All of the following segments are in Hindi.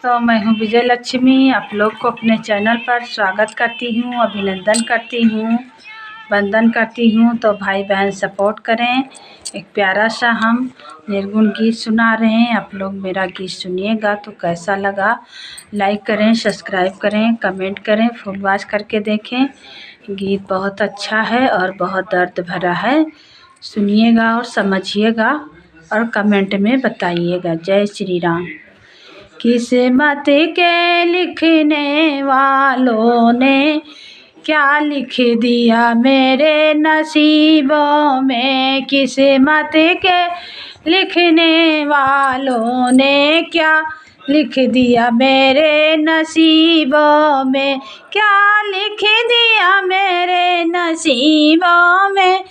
दोस्तों, मैं हूं विजय लक्ष्मी। आप लोग को अपने चैनल पर स्वागत करती हूं, अभिनंदन करती हूं, वंदन करती हूं। तो भाई बहन सपोर्ट करें। एक प्यारा सा हम निर्गुण गीत सुना रहे हैं। आप लोग मेरा गीत सुनिएगा तो कैसा लगा लाइक करें, सब्सक्राइब करें, कमेंट करें, फुल वॉच करके देखें। गीत बहुत अच्छा है और बहुत दर्द भरा है। सुनिएगा और समझिएगा और कमेंट में बताइएगा। जय श्री राम। किस्मत के लिखने वालों ने क्या लिख दिया मेरे नसीबों में। किस्मत के लिखने वालों ने क्या लिख दिया मेरे नसीबों में। क्या लिख दिया मेरे नसीबों में,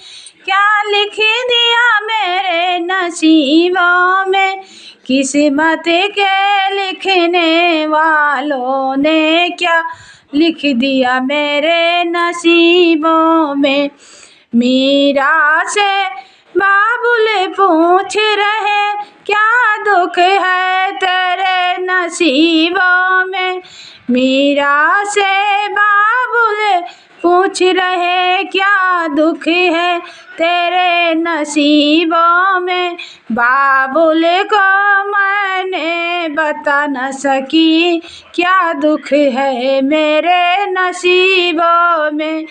क्या लिख दिया मेरे नसीबों में। किस्मत के लिखने वालों ने क्या लिख दिया मेरे नसीबों में। मीरा से बाबुल पूछ रहे क्या दुख है तेरे नसीबों में। मीरा से बाबुल पूछ रहे क्या दुख है तेरे नसीबों में। बाबुल को मैंने बता न सकी क्या दुख है मेरे नसीबों में।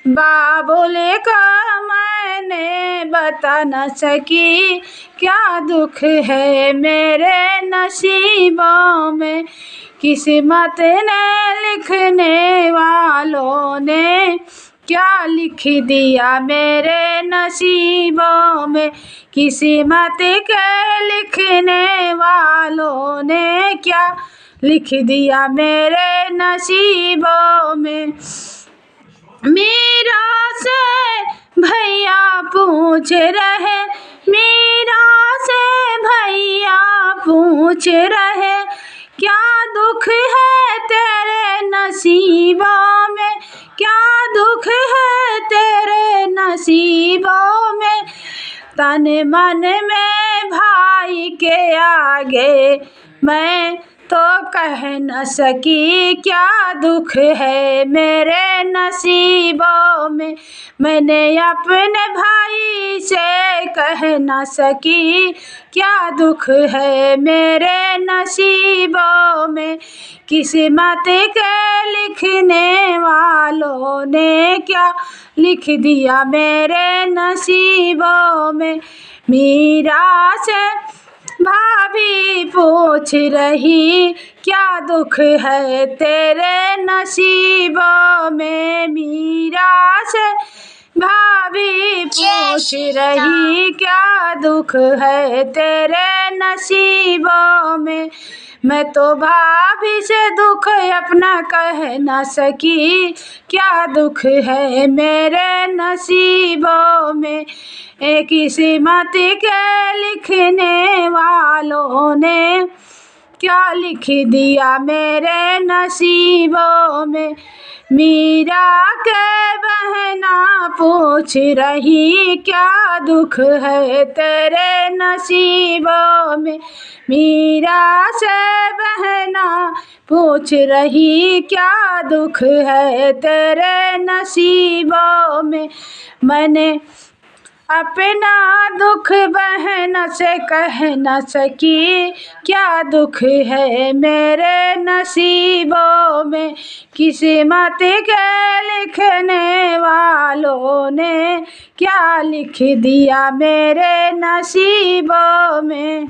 बाबुल को मैंने बता न सकी क्या दुख है मेरे नसीबों में। किस्मत ने लिखने वालों ने क्या लिख दिया मेरे नसीबों में। किस्मत के लिखने वालों ने क्या लिख दिया मेरे नसीबों में। मीरा से भैया पूछ रहे, मीरा से भैया पूछ रहे क्या दुख है तेरे नसीबों में। क्या दुख है तेरे नसीबों में। तन मन में भाई के आगे मैं तो कह न सकी क्या दुख है मेरे नसीबों में। मैंने अपने भाई से कह न सकी क्या दुख है मेरे नसीबों में। किस्मत के लिखने वालों ने क्या लिख दिया मेरे नसीबों में। मीरा से भाभी पूछ रही क्या दुख है तेरे नसीबों में। मीरा से भाभी पूछ रही क्या दुख है तेरे नसीबों में। मैं तो भाभी से दुख अपना कह न सकी क्या दुख है मेरे नसीबों में। किस्मत के लिखने वालों ने क्या लिख दिया मेरे नसीबों में। मीरा के बहना पूछ रही क्या दुख है तेरे नसीबों में। मीरा से बहना पूछ रही क्या दुख है तेरे नसीबों में। मैंने अपना दुख बहन से कह न सकी क्या दुख है मेरे नसीबों में। किस्मत के लिखने वालों ने क्या लिख दिया मेरे नसीबों में।